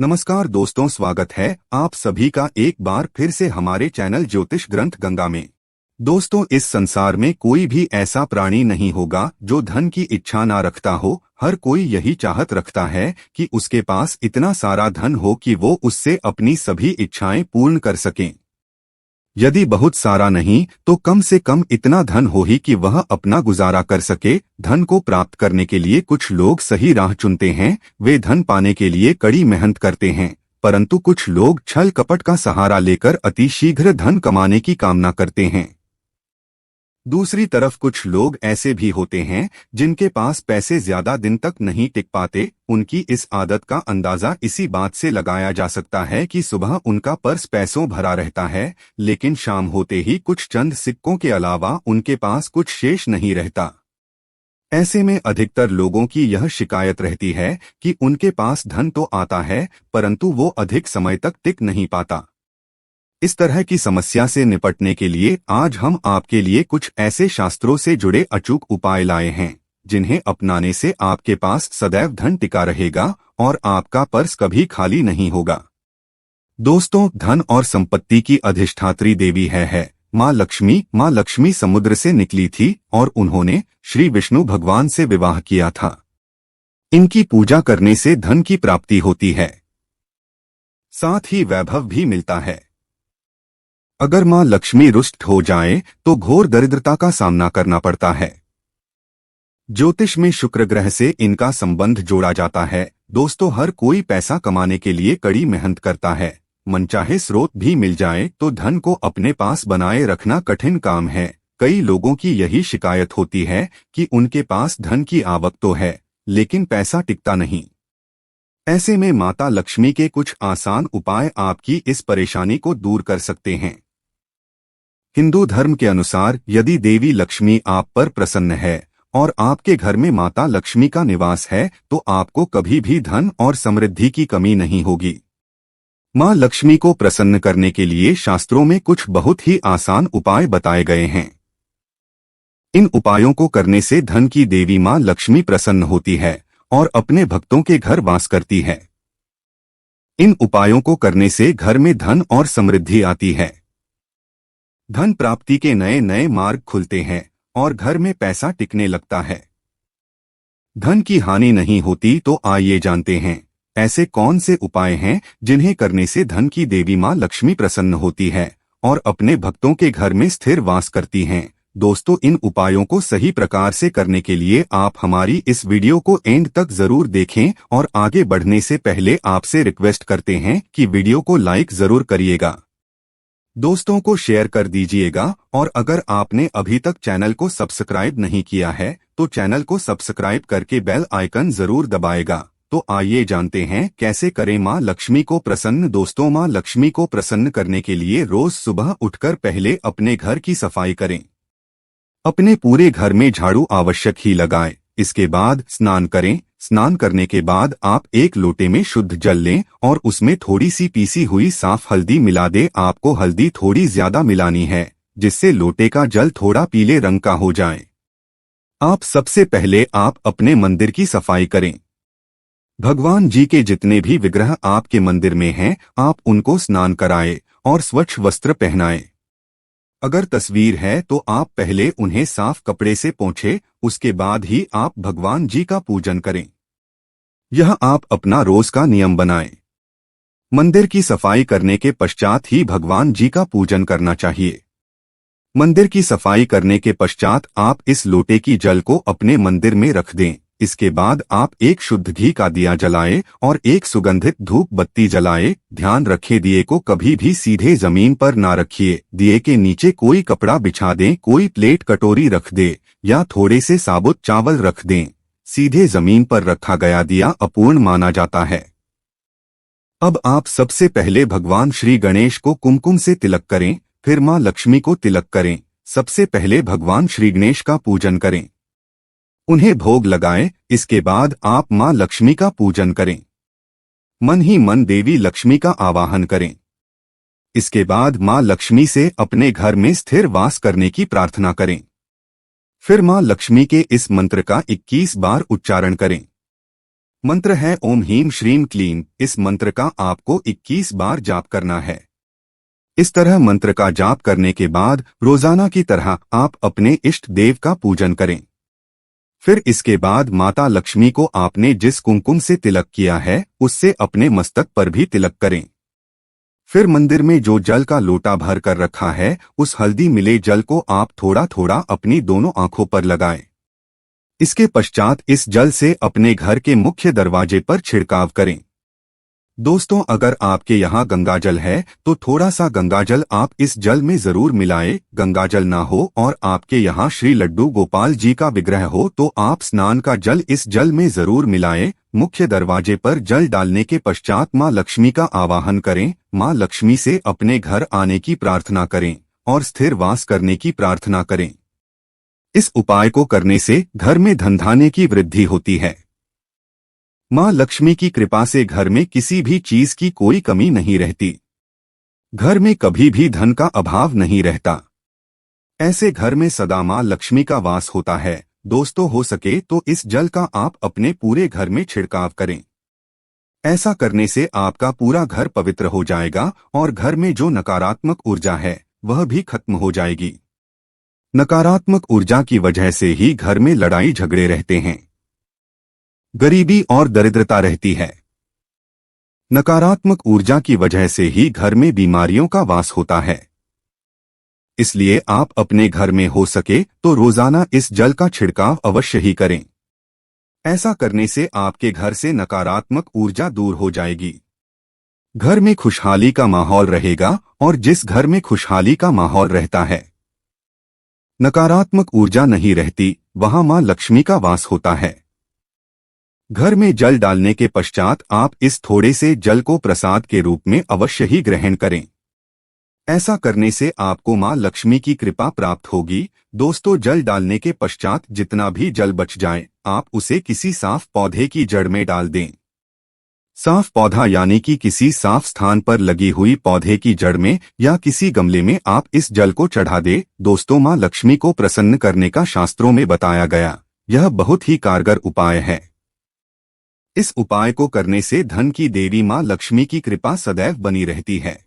नमस्कार दोस्तों, स्वागत है आप सभी का एक बार फिर से हमारे चैनल ज्योतिष ग्रंथ गंगा में। दोस्तों, इस संसार में कोई भी ऐसा प्राणी नहीं होगा जो धन की इच्छा ना रखता हो। हर कोई यही चाहत रखता है कि उसके पास इतना सारा धन हो कि वो उससे अपनी सभी इच्छाएं पूर्ण कर सकें। यदि बहुत सारा नहीं तो कम से कम इतना धन हो ही कि वह अपना गुजारा कर सके। धन को प्राप्त करने के लिए कुछ लोग सही राह चुनते हैं, वे धन पाने के लिए कड़ी मेहनत करते हैं, परंतु कुछ लोग छल कपट का सहारा लेकर अतिशीघ्र धन कमाने की कामना करते हैं। दूसरी तरफ कुछ लोग ऐसे भी होते हैं जिनके पास पैसे ज्यादा दिन तक नहीं टिक पाते। उनकी इस आदत का अंदाजा इसी बात से लगाया जा सकता है कि सुबह उनका पर्स पैसों भरा रहता है, लेकिन शाम होते ही कुछ चंद सिक्कों के अलावा उनके पास कुछ शेष नहीं रहता। ऐसे में अधिकतर लोगों की यह शिकायत रहती है कि उनके पास धन तो आता है परंतु वो अधिक समय तक टिक नहीं पाता। इस तरह की समस्या से निपटने के लिए आज हम आपके लिए कुछ ऐसे शास्त्रों से जुड़े अचूक उपाय लाए हैं जिन्हें अपनाने से आपके पास सदैव धन टिका रहेगा और आपका पर्स कभी खाली नहीं होगा। दोस्तों, धन और संपत्ति की अधिष्ठात्री देवी है माँ लक्ष्मी। माँ लक्ष्मी समुद्र से निकली थी और उन्होंने श्री विष्णु भगवान से विवाह किया था। इनकी पूजा करने से धन की प्राप्ति होती है, साथ ही वैभव भी मिलता है। अगर माँ लक्ष्मी रुष्ट हो जाए तो घोर दरिद्रता का सामना करना पड़ता है। ज्योतिष में शुक्र ग्रह से इनका संबंध जोड़ा जाता है। दोस्तों, हर कोई पैसा कमाने के लिए कड़ी मेहनत करता है। मनचाहे स्रोत भी मिल जाए तो धन को अपने पास बनाए रखना कठिन काम है। कई लोगों की यही शिकायत होती है कि उनके पास धन की आवक तो है लेकिन पैसा टिकता नहीं। ऐसे में माता लक्ष्मी के कुछ आसान उपाय आपकी इस परेशानी को दूर कर सकते हैं। हिंदू धर्म के अनुसार यदि देवी लक्ष्मी आप पर प्रसन्न है और आपके घर में माता लक्ष्मी का निवास है तो आपको कभी भी धन और समृद्धि की कमी नहीं होगी। मां लक्ष्मी को प्रसन्न करने के लिए शास्त्रों में कुछ बहुत ही आसान उपाय बताए गए हैं। इन उपायों को करने से धन की देवी मां लक्ष्मी प्रसन्न होती है और अपने भक्तों के घर वास करती है। इन उपायों को करने से घर में धन और समृद्धि आती है। धन प्राप्ति के नए नए मार्ग खुलते हैं और घर में पैसा टिकने लगता है। धन की हानि नहीं होती तो आइए जानते हैं ऐसे कौन से उपाय हैं जिन्हें करने से धन की देवी मां लक्ष्मी प्रसन्न होती है और अपने भक्तों के घर में स्थिर वास करती हैं। दोस्तों, इन उपायों को सही प्रकार से करने के लिए आप हमारी इस वीडियो को एंड तक जरूर देखें और आगे बढ़ने से पहले आपसे रिक्वेस्ट करते हैं कि वीडियो को लाइक जरूर करिएगा, दोस्तों को शेयर कर दीजिएगा और अगर आपने अभी तक चैनल को सब्सक्राइब नहीं किया है तो चैनल को सब्सक्राइब करके बेल आइकन जरूर दबाएगा। तो आइए जानते हैं कैसे करें मां लक्ष्मी को प्रसन्न। दोस्तों, मां लक्ष्मी को प्रसन्न करने के लिए रोज सुबह उठकर पहले अपने घर की सफाई करें। अपने पूरे घर में झाड़ू आवश्यक ही लगाएं। इसके बाद स्नान करें। स्नान करने के बाद आप एक लोटे में शुद्ध जल लें और उसमें थोड़ी सी पीसी हुई साफ हल्दी मिला दें। आपको हल्दी थोड़ी ज्यादा मिलानी है जिससे लोटे का जल थोड़ा पीले रंग का हो जाए। आप सबसे पहले आप अपने मंदिर की सफाई करें। भगवान जी के जितने भी विग्रह आपके मंदिर में हैं, आप उनको स्नान कराएं और स्वच्छ वस्त्र पहनाएं। अगर तस्वीर है तो आप पहले उन्हें साफ कपड़े से पोंछें, उसके बाद ही आप भगवान जी का पूजन करें। यह आप अपना रोज का नियम बनाएं। मंदिर की सफाई करने के पश्चात ही भगवान जी का पूजन करना चाहिए। मंदिर की सफाई करने के पश्चात आप इस लोटे की जल को अपने मंदिर में रख दें। इसके बाद आप एक शुद्ध घी का दिया जलाएं और एक सुगंधित धूप बत्ती जलाएं। ध्यान रखें, दिए को कभी भी सीधे जमीन पर ना रखिए। दिए के नीचे कोई कपड़ा बिछा दें, कोई प्लेट कटोरी रख दे या थोड़े से साबुत चावल रख दें। सीधे जमीन पर रखा गया दिया अपूर्ण माना जाता है। अब आप सबसे पहले भगवान श्री गणेश को कुमकुम से तिलक करें, फिर मां लक्ष्मी को तिलक करें। सबसे पहले भगवान श्री गणेश का पूजन करें, उन्हें भोग लगाएं। इसके बाद आप मां लक्ष्मी का पूजन करें। मन ही मन देवी लक्ष्मी का आवाहन करें। इसके बाद मां लक्ष्मी से अपने घर में स्थिर वास करने की प्रार्थना करें। फिर मां लक्ष्मी के इस मंत्र का 21 बार उच्चारण करें। मंत्र है ओम ह्रीम श्रीम क्लीम। इस मंत्र का आपको 21 बार जाप करना है। इस तरह मंत्र का जाप करने के बाद रोजाना की तरह आप अपने इष्ट देव का पूजन करें। फिर इसके बाद माता लक्ष्मी को आपने जिस कुमकुम से तिलक किया है उससे अपने मस्तक पर भी तिलक करें। फिर मंदिर में जो जल का लोटा भर कर रखा है उस हल्दी मिले जल को आप थोड़ा थोड़ा अपनी दोनों आंखों पर लगाएं। इसके पश्चात इस जल से अपने घर के मुख्य दरवाजे पर छिड़काव करें। दोस्तों, अगर आपके यहाँ गंगाजल है तो थोड़ा सा गंगाजल आप इस जल में जरूर मिलाएं। गंगाजल ना हो और आपके यहाँ श्री लड्डू गोपाल जी का विग्रह हो तो आप स्नान का जल इस जल में जरूर मिलाएं। मुख्य दरवाजे पर जल डालने के पश्चात माँ लक्ष्मी का आवाहन करें। माँ लक्ष्मी से अपने घर आने की प्रार्थना करें और स्थिर वास करने की प्रार्थना करें। इस उपाय को करने से घर में धन धान्य की वृद्धि होती है। माँ लक्ष्मी की कृपा से घर में किसी भी चीज की कोई कमी नहीं रहती। घर में कभी भी धन का अभाव नहीं रहता। ऐसे घर में सदा माँ लक्ष्मी का वास होता है। दोस्तों, हो सके तो इस जल का आप अपने पूरे घर में छिड़काव करें। ऐसा करने से आपका पूरा घर पवित्र हो जाएगा और घर में जो नकारात्मक ऊर्जा है वह भी खत्म हो जाएगी। नकारात्मक ऊर्जा की वजह से ही घर में लड़ाई झगड़े रहते हैं, गरीबी और दरिद्रता रहती है। नकारात्मक ऊर्जा की वजह से ही घर में बीमारियों का वास होता है। इसलिए आप अपने घर में हो सके तो रोजाना इस जल का छिड़काव अवश्य ही करें। ऐसा करने से आपके घर से नकारात्मक ऊर्जा दूर हो जाएगी। घर में खुशहाली का माहौल रहेगा और जिस घर में खुशहाली का माहौल रहता है, नकारात्मक ऊर्जा नहीं रहती, वहां मां लक्ष्मी का वास होता है। घर में जल डालने के पश्चात आप इस थोड़े से जल को प्रसाद के रूप में अवश्य ही ग्रहण करें। ऐसा करने से आपको मां लक्ष्मी की कृपा प्राप्त होगी। दोस्तों, जल डालने के पश्चात जितना भी जल बच जाए आप उसे किसी साफ पौधे की जड़ में डाल दें। साफ पौधा यानी कि किसी साफ स्थान पर लगी हुई पौधे की जड़ में या किसी गमले में आप इस जल को चढ़ा दें। दोस्तों, मां लक्ष्मी को प्रसन्न करने का शास्त्रों में बताया गया यह बहुत ही कारगर उपाय है। इस उपाय को करने से धन की देवी मां लक्ष्मी की कृपा सदैव बनी रहती है।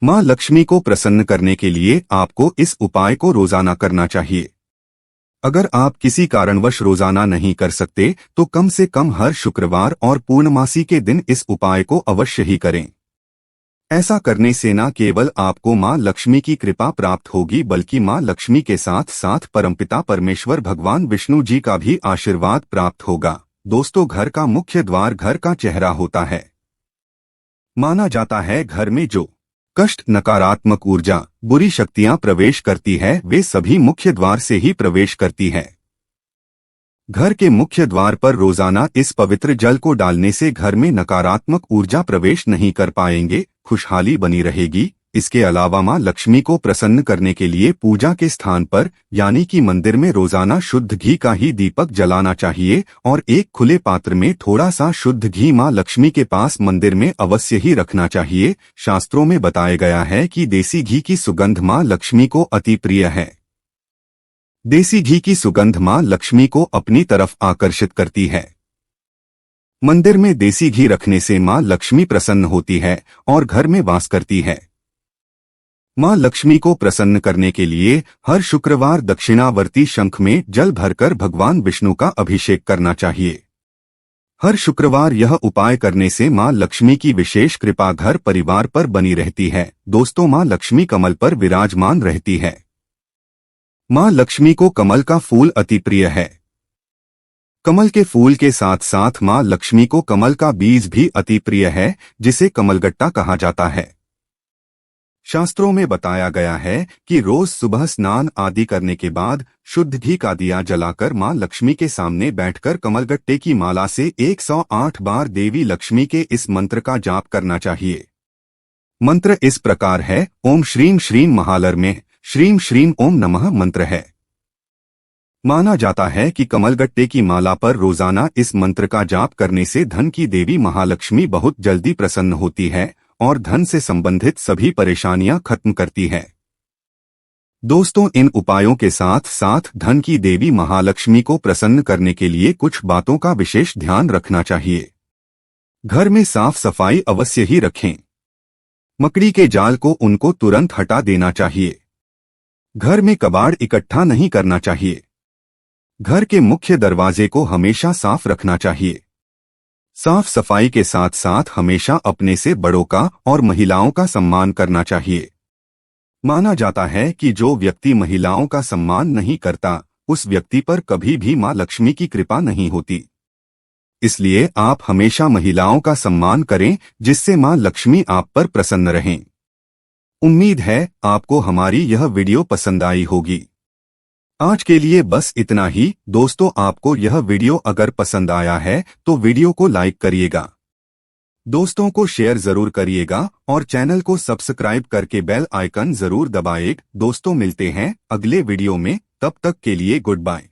मां लक्ष्मी को प्रसन्न करने के लिए आपको इस उपाय को रोजाना करना चाहिए। अगर आप किसी कारणवश रोजाना नहीं कर सकते तो कम से कम हर शुक्रवार और पूर्णमासी के दिन इस उपाय को अवश्य ही करें। ऐसा करने से न केवल आपको मां लक्ष्मी की कृपा प्राप्त होगी बल्कि मां लक्ष्मी के साथ साथ परमपिता परमेश्वर भगवान विष्णु जी का भी आशीर्वाद प्राप्त होगा। दोस्तों, घर का मुख्य द्वार घर का चेहरा होता है। माना जाता है घर में जो कष्ट, नकारात्मक ऊर्जा, बुरी शक्तियां प्रवेश करती है वे सभी मुख्य द्वार से ही प्रवेश करती है। घर के मुख्य द्वार पर रोजाना इस पवित्र जल को डालने से घर में नकारात्मक ऊर्जा प्रवेश नहीं कर पाएंगे, खुशहाली बनी रहेगी। इसके अलावा मां लक्ष्मी को प्रसन्न करने के लिए पूजा के स्थान पर यानी कि मंदिर में रोजाना शुद्ध घी का ही दीपक जलाना चाहिए और एक खुले पात्र में थोड़ा सा शुद्ध घी मां लक्ष्मी के पास मंदिर में अवश्य ही रखना चाहिए। शास्त्रों में बताया गया है कि देसी घी की सुगंध मां लक्ष्मी को अति प्रिय है। देसी घी की सुगंध मां लक्ष्मी को अपनी तरफ आकर्षित करती है। मंदिर में देसी घी रखने से मां लक्ष्मी प्रसन्न होती है और घर में वास करती है। मां लक्ष्मी को प्रसन्न करने के लिए हर शुक्रवार दक्षिणावर्ती शंख में जल भरकर भगवान विष्णु का अभिषेक करना चाहिए। हर शुक्रवार यह उपाय करने से मां लक्ष्मी की विशेष कृपा घर परिवार पर बनी रहती है। दोस्तों, मां लक्ष्मी कमल पर विराजमान रहती है। मां लक्ष्मी को कमल का फूल अति प्रिय है। कमल के फूल के साथ साथ मां लक्ष्मी को कमल का बीज भी अति प्रिय है, जिसे कमलगट्टा कहा जाता है। शास्त्रों में बताया गया है कि रोज सुबह स्नान आदि करने के बाद शुद्ध घी का दिया जलाकर मां लक्ष्मी के सामने बैठकर कमलगट्टे की माला से 108 बार देवी लक्ष्मी के इस मंत्र का जाप करना चाहिए। मंत्र इस प्रकार है, ओम श्रीम श्रीम महालर में श्रीम श्रीम ओम नमः मंत्र है। माना जाता है कि कमलगट्टे की माला पर रोजाना इस मंत्र का जाप करने से धन की देवी महालक्ष्मी बहुत जल्दी प्रसन्न होती है और धन से संबंधित सभी परेशानियां खत्म करती है। दोस्तों, इन उपायों के साथ साथ धन की देवी महालक्ष्मी को प्रसन्न करने के लिए कुछ बातों का विशेष ध्यान रखना चाहिए। घर में साफ सफाई अवश्य ही रखें। मकड़ी के जाल को उनको तुरंत हटा देना चाहिए। घर में कबाड़ इकट्ठा नहीं करना चाहिए। घर के मुख्य दरवाजे को हमेशा साफ रखना चाहिए। साफ सफाई के साथ साथ हमेशा अपने से बड़ों का और महिलाओं का सम्मान करना चाहिए। माना जाता है कि जो व्यक्ति महिलाओं का सम्मान नहीं करता, उस व्यक्ति पर कभी भी मां लक्ष्मी की कृपा नहीं होती। इसलिए आप हमेशा महिलाओं का सम्मान करें, जिससे मां लक्ष्मी आप पर प्रसन्न रहें। उम्मीद है आपको हमारी यह वीडियो पसंद आई होगी। आज के लिए बस इतना ही। दोस्तों, आपको यह वीडियो अगर पसंद आया है तो वीडियो को लाइक करिएगा, दोस्तों को शेयर जरूर करिएगा और चैनल को सब्सक्राइब करके बेल आइकन जरूर दबाएं। दोस्तों, मिलते हैं अगले वीडियो में। तब तक के लिए गुड बाय।